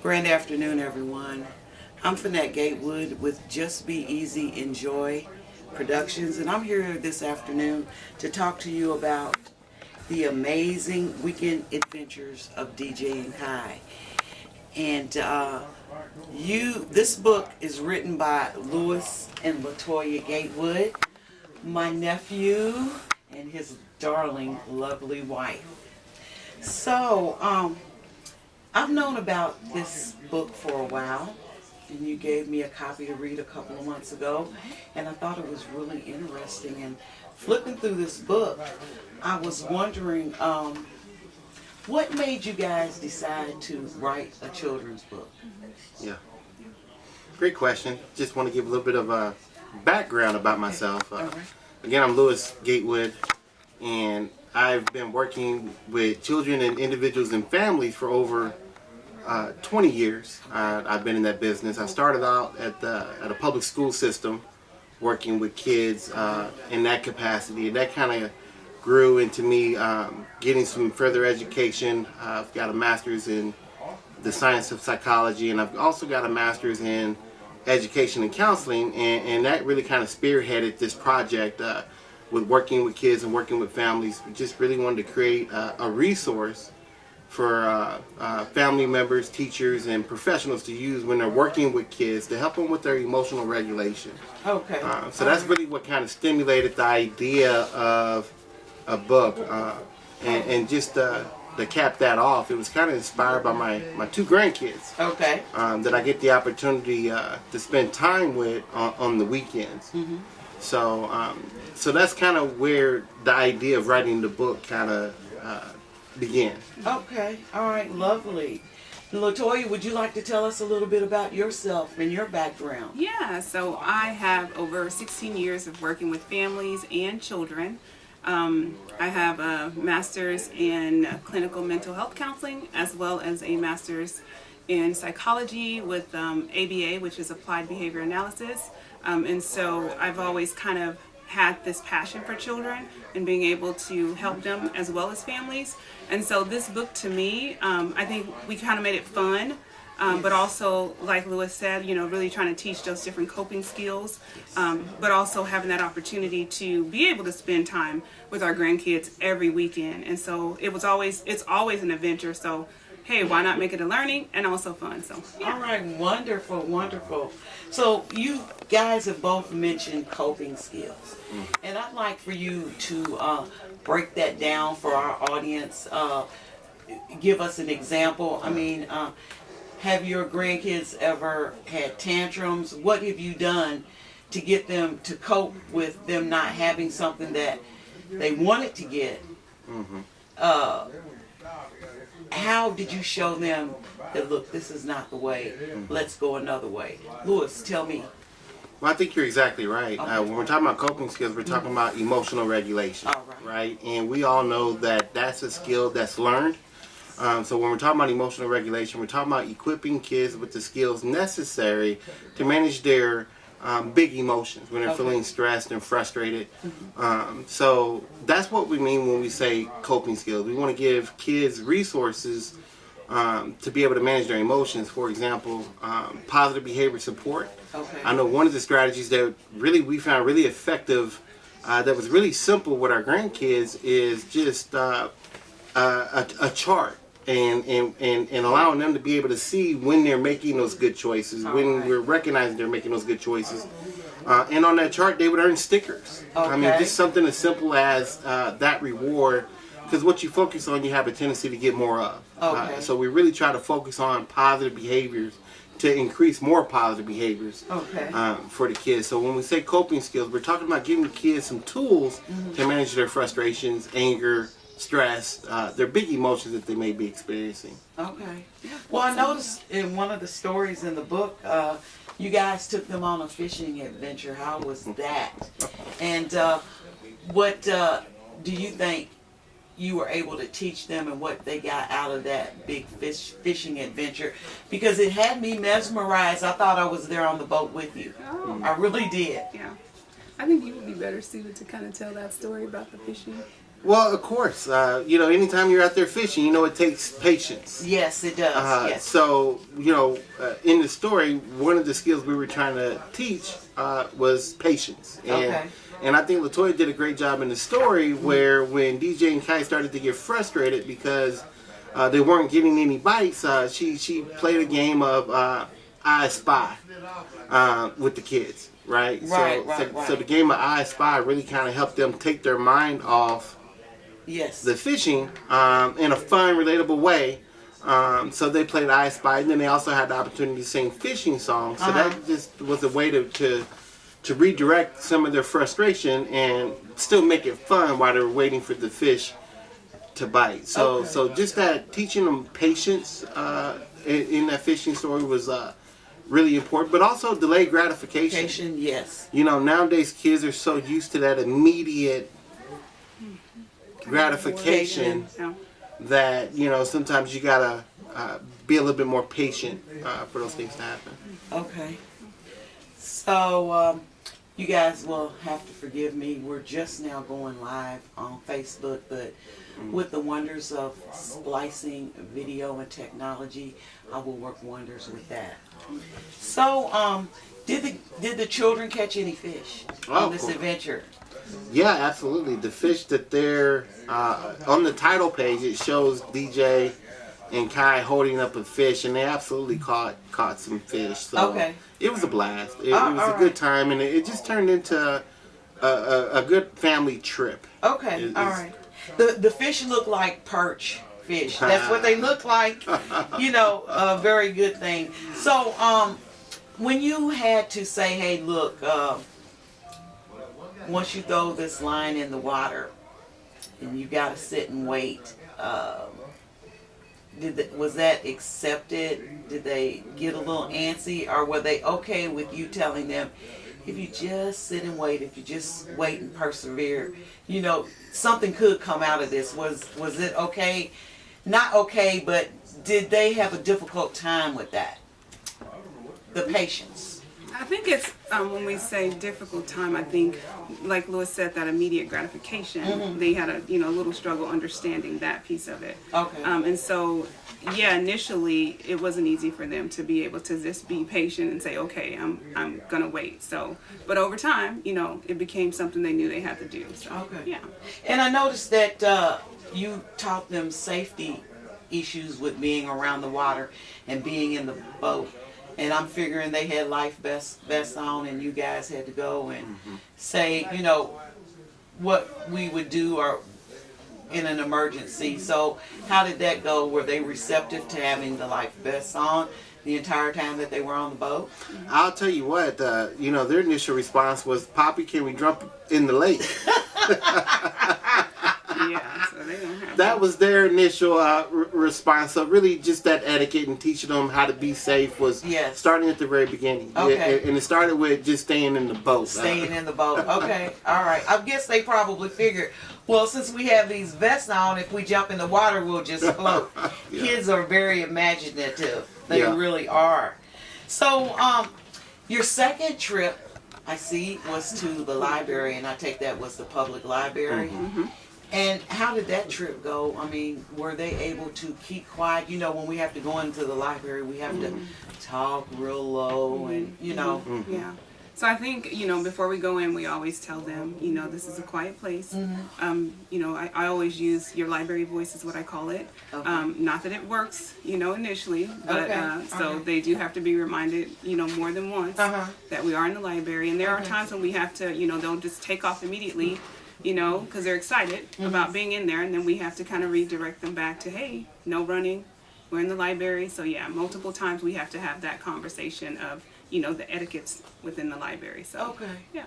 Grand afternoon, everyone. I'm Finnette Gatewood with Just Be Easy Enjoy Productions, and I'm here this afternoon to talk to you about the amazing weekend adventures of DJ and Khai. And this book is written by Louis and Latoya Gatewood, my nephew and his darling, lovely wife. So, I've known about this book for a while, and you gave me a copy to read a couple of months ago, and I thought it was really interesting. And flipping through this book, I was wondering, what made you guys decide to write a children's book? Yeah, great question. Just want to give a little bit of a background about myself. Again, I'm Louis Gatewood, and I've been working with children and individuals and families for over 20 years. I've been in that business. I started out at a public school system working with kids in that capacity, and that kind of grew into me getting some further education. I've got a master's in the science of psychology, and I've also got a master's in education and counseling, and that really kind of spearheaded this project with working with kids and working with families. We just really wanted to create a resource for family members, teachers, and professionals to use when they're working with kids to help them with their emotional regulation. Okay. So that's really what kind of stimulated the idea of a book. And just to cap that off, it was kind of inspired by my two grandkids. Okay. That I get the opportunity to spend time with on the weekends. Mm-hmm. So that's kind of where the idea of writing the book kind of began. Okay, all right, lovely. Latoya, would you like to tell us a little bit about yourself and your background? Yeah, so I have over 16 years of working with families and children. I have a master's in clinical mental health counseling, as well as a master's in psychology with ABA, which is applied behavior analysis. And so I've always kind of had this passion for children and being able to help them as well as families. And so this book, to me, I think we kind of made it fun, but also, like Louis said, really trying to teach those different coping skills, but also having that opportunity to be able to spend time with our grandkids every weekend. And so it's always an adventure. So hey, why not make it a learning and also fun? So yeah. All right, wonderful, wonderful. So you guys have both mentioned coping skills, and I'd like for you to break that down for our audience. Give us an example. I mean, have your grandkids ever had tantrums? What have you done to get them to cope with them not having something that they wanted to get? How did you show them that, look, this is not the way, let's go another way? Louis, tell me. Well, I think you're exactly right. Okay. When we're talking about coping skills, we're talking about emotional regulation, right? And we all know that that's a skill that's learned. So when we're talking about emotional regulation, we're talking about equipping kids with the skills necessary to manage their big emotions when they're feeling stressed and frustrated. So that's what we mean when we say coping skills. We want to give kids resources to be able to manage their emotions. For example, positive behavior support. Okay. I know one of the strategies that we found really effective, that was really simple with our grandkids, is just a chart. And allowing them to be able to see when they're making those good choices, when we're recognizing they're making those good choices. And on that chart, they would earn stickers. Okay. I mean, just something as simple as that reward, because what you focus on, you have a tendency to get more of. Okay. So we really try to focus on positive behaviors to increase more positive behaviors for the kids. So when we say coping skills, we're talking about giving the kids some tools to manage their frustrations, anger, stress, their big emotions that they may be experiencing. Okay. Well, I noticed in one of the stories in the book, you guys took them on a fishing adventure. How was that? And what do you think you were able to teach them and what they got out of that big fishing adventure? Because it had me mesmerized. I thought I was there on the boat with you. Oh. I really did. Yeah. I think you would be better suited to kind of tell that story about the fishing. Well, of course. Anytime you're out there fishing, it takes patience. Yes, it does. Yes. So, in the story, one of the skills we were trying to teach was patience. And I think Latoya did a great job in the story where when DJ and Khai started to get frustrated because they weren't getting any bites, she played a game of I Spy with the kids, right? So the game of I Spy really kind of helped them take their mind off the fishing in a fun, relatable way. So they played I Spy, and then they also had the opportunity to sing fishing songs. So that just was a way to redirect some of their frustration and still make it fun while they were waiting for the fish to bite. So just that teaching them patience in that fishing story was really important, but also delayed gratification. Yes. Nowadays kids are so used to that immediate gratification that sometimes you gotta be a little bit more patient for those things to happen. Okay. So you guys will have to forgive me. We're just now going live on Facebook, but with the wonders of splicing video and technology, I will work wonders with that. So did the children catch any fish on this adventure? Yeah, absolutely. The fish that they're on the title page, it shows DJ and Khai holding up a fish, and they absolutely caught some fish. So it was a blast. It was a good time, and it just turned into a good family trip. Okay, all right. The fish look like perch fish. That's what they look like. A very good thing. So when you had to say, hey, look, once you throw this line in the water and you got to sit and wait, was that accepted? Did they get a little antsy, or were they okay with you telling them, if you just sit and wait, if you just wait and persevere, something could come out of this? Was it okay? Not okay, but did they have a difficult time with that? The patience. I think it's when we say difficult time, I think, like Louis said, that immediate gratification. They had a little struggle understanding that piece of it. Okay. And so, initially it wasn't easy for them to be able to just be patient and say, okay, I'm gonna wait. So, but over time, it became something they knew they had to do. So, okay. Yeah. And I noticed that you taught them safety issues with being around the water and being in the boat. And I'm figuring they had life vests on, and you guys had to go and say, what we would do or in an emergency. So how did that go? Were they receptive to having the life vests on the entire time that they were on the boat? I'll tell you what, their initial response was, Poppy, can we jump in the lake? Yeah, so they don't have that was their initial response. So really just that etiquette and teaching them how to be safe was starting at the very beginning. Okay. And it started with just staying in the boat. Staying in the boat. Okay. All right. I guess they probably figured, well, since we have these vests on, if we jump in the water, we'll just float. Kids are very imaginative. They really are. So your second trip, I see, was to the library, and I take that was the public library. And how did that trip go? I mean, were they able to keep quiet? When we have to go into the library, we have to talk real low and, Yeah. So I think, before we go in, we always tell them, this is a quiet place. I always use your library voice is what I call it. Not that it works, initially, but so they do have to be reminded, more than once that we are in the library. And there are times when we have to, they'll just take off immediately, because they're excited about being in there. And then we have to kind of redirect them back to, hey, no running. We're in the library. So yeah, multiple times we have to have that conversation of, the etiquettes within the library. So yeah.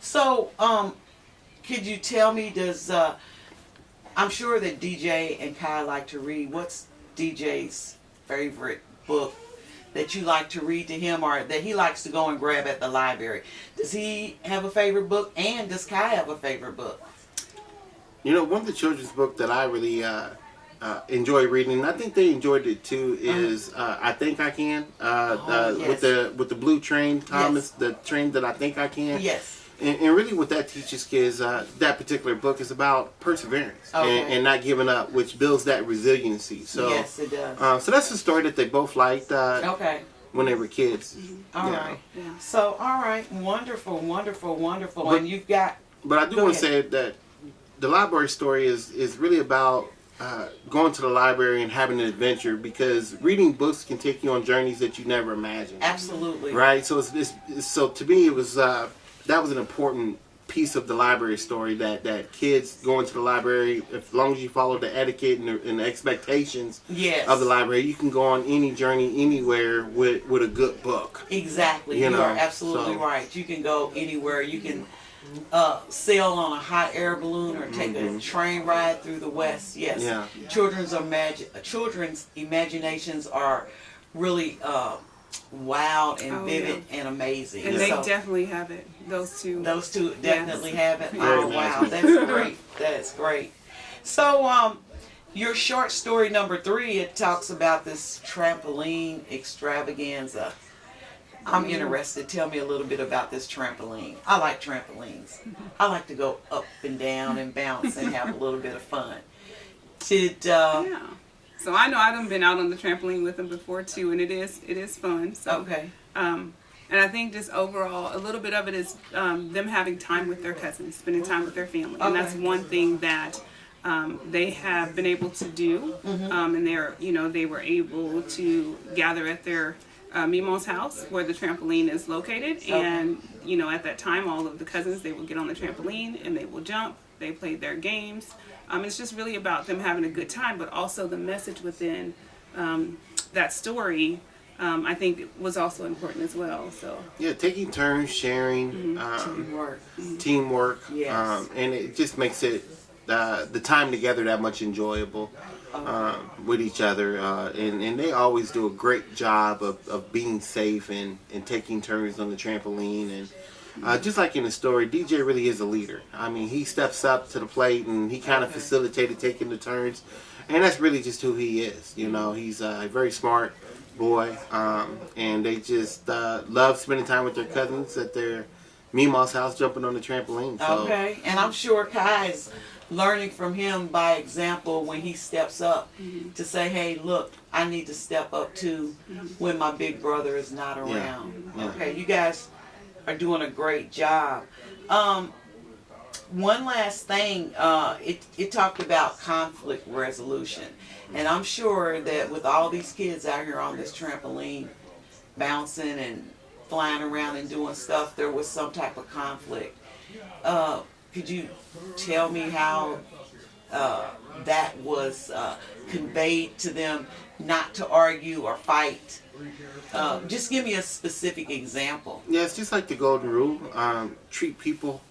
So could you tell me, I'm sure that DJ and Khai like to read. What's DJ's favorite book that you like to read to him, or that he likes to go and grab at the library? Does he have a favorite book, and does Khai have a favorite book? One of the children's books that I really enjoy reading, and I think they enjoyed it too, is I Think I Can, with the Blue Train, Thomas, the train that I think I can. Yes. And really what that teaches kids, that particular book is about perseverance and not giving up, which builds that resiliency. So, yes, it does. So that's the story that they both liked when they were kids. All right. Yeah. So, all right. Wonderful, wonderful, wonderful. But, and you've got... But I do want to say that the library story is really about going to the library and having an adventure, because reading books can take you on journeys that you never imagined. Absolutely. Right? So, so to me, it was that was an important piece of the library story, that kids going to the library, as long as you follow the etiquette and the expectations of the library, you can go on any journey anywhere with a good book. Exactly. You are absolutely right. You can go anywhere. You can sail on a hot air balloon or take a train ride through the West. Yes. Yeah. Children's imaginations are really wild and vivid and amazing. And they definitely have it. Those two definitely have it. Oh, wow. That's great. That's great. So, your short story number 3, it talks about this trampoline extravaganza. I'm interested. Tell me a little bit about this trampoline. I like trampolines. I like to go up and down and bounce and have a little bit of fun. Yeah. So I know I've been out on the trampoline with them before too, and it is fun. So, and I think just overall, a little bit of it is them having time with their cousins, spending time with their family, and that's one thing that they have been able to do. And they were able to gather at their Mimo's house where the trampoline is located, and at that time, all of the cousins, they would get on the trampoline and they will jump. They played their games. It's just really about them having a good time, but also the message within that story, I think, was also important as well. So yeah, taking turns, sharing, teamwork, yes. And it just makes it the time together that much enjoyable with each other. And they always do a great job of being safe and taking turns on the trampoline. And just like in the story, DJ really is a leader. I mean, he steps up to the plate and he kind of facilitated taking the turns. And that's really just who he is. He's a very smart boy. And they just love spending time with their cousins at their Mima's house, jumping on the trampoline. So. Okay. And I'm sure Khai is learning from him by example when he steps up to say, hey, look, I need to step up too when my big brother is not around. Yeah. Okay. You guys are doing a great job. One last thing, it talked about conflict resolution, and I'm sure that with all these kids out here on this trampoline bouncing and flying around and doing stuff, there was some type of conflict. Could you tell me how that was conveyed to them, not to argue or fight? Just give me a specific example. Yeah, it's just like the golden rule. Treat people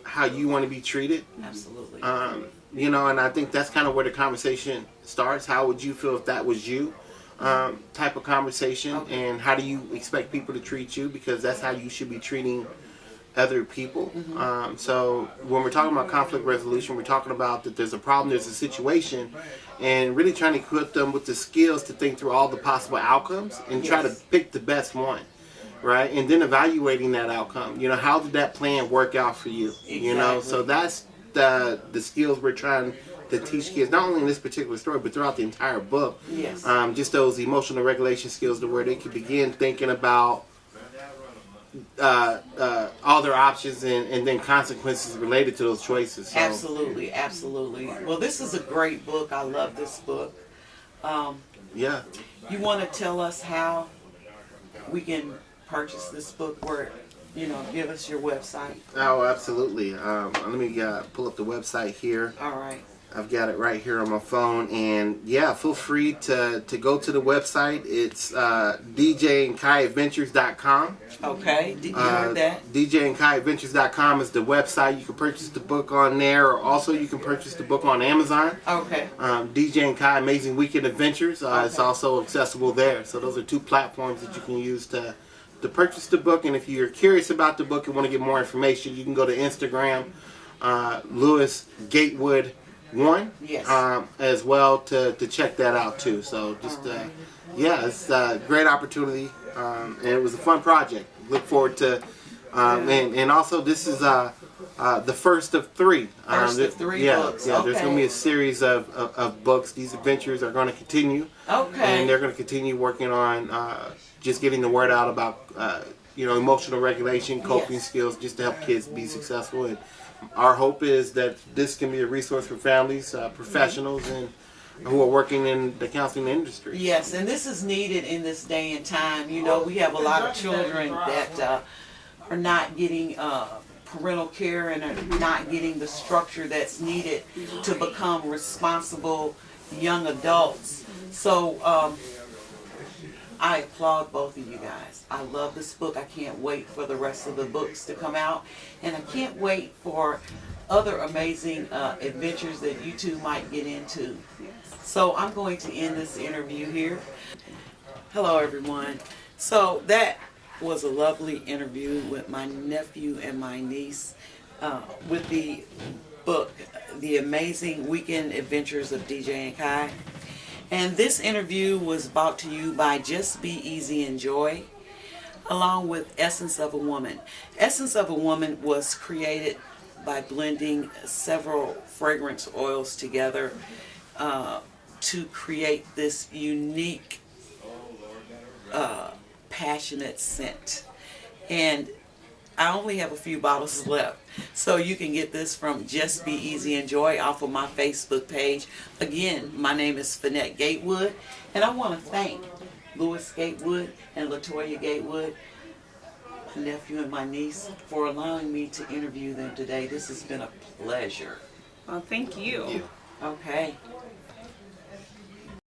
how you want to be treated. Absolutely. And I think that's kind of where the conversation starts. How would you feel if that was you? Type of conversation. And how do you expect people to treat you? Because that's how you should be treating other people. So when we're talking about conflict resolution, we're talking about that there's a problem, there's a situation, and really trying to equip them with the skills to think through all the possible outcomes and try to pick the best one, right? And then evaluating that outcome. How did that plan work out for you? Exactly. So that's the skills we're trying to teach kids, not only in this particular story, but throughout the entire book. Yes. Just those emotional regulation skills to where they can begin thinking about all their options and then consequences related to those choices. So. Absolutely, absolutely. Well, this is a great book. I love this book. Yeah. You want to tell us how we can purchase this book? Where, give us your website. Oh, absolutely. Let me pull up the website here. All right. I've got it right here on my phone, and yeah, feel free to go to the website. It's djandkhaiadventures.com. Okay, you heard that? djandkhaiadventures.com is the website. You can purchase the book on there, or also you can purchase the book on Amazon. Okay. DJ and Khai Amazing Weekend Adventures. It's also accessible there. So those are 2 platforms that you can use to purchase the book. And if you're curious about the book and want to get more information, you can go to Instagram, Lewis Gatewood 1, yes. As well to check that out too. So just it's a great opportunity, and it was a fun project. Look forward to And also this is the first of three. First of three books. Yeah, Okay. there's going to be a series of books. These adventures are going to continue. Okay. And they're going to continue working on just getting the word out about emotional regulation, coping Yes. skills, just to help kids be successful. And our hope is that this can be a resource for families, professionals, and who are working in the counseling industry. Yes, and this is needed in this day and time. You know, we have a lot of children that are not getting parental care and are not getting the structure that's needed to become responsible young adults. So I applaud both of you guys. I love this book. I can't wait for the rest of the books to come out, and I can't wait for other amazing adventures that you two might get into. So I'm going to end this interview here. Hello everyone. So that was a lovely interview with my nephew and my niece with the book, The Amazing Weekend Adventures of DJ and Khai. And this interview was brought to you by Just Be Easy and Joy, along with Essence of a Woman. Essence of a Woman was created by blending several fragrance oils together to create this unique, passionate scent. And I only have a few bottles left, so you can get this from Just Be Easy and Joy off of my Facebook page. Again, my name is Finnette Gatewood, and I want to thank Louis Gatewood and Latoya Gatewood, my nephew and my niece, for allowing me to interview them today. This has been a pleasure. Well, thank you. Yeah. Okay.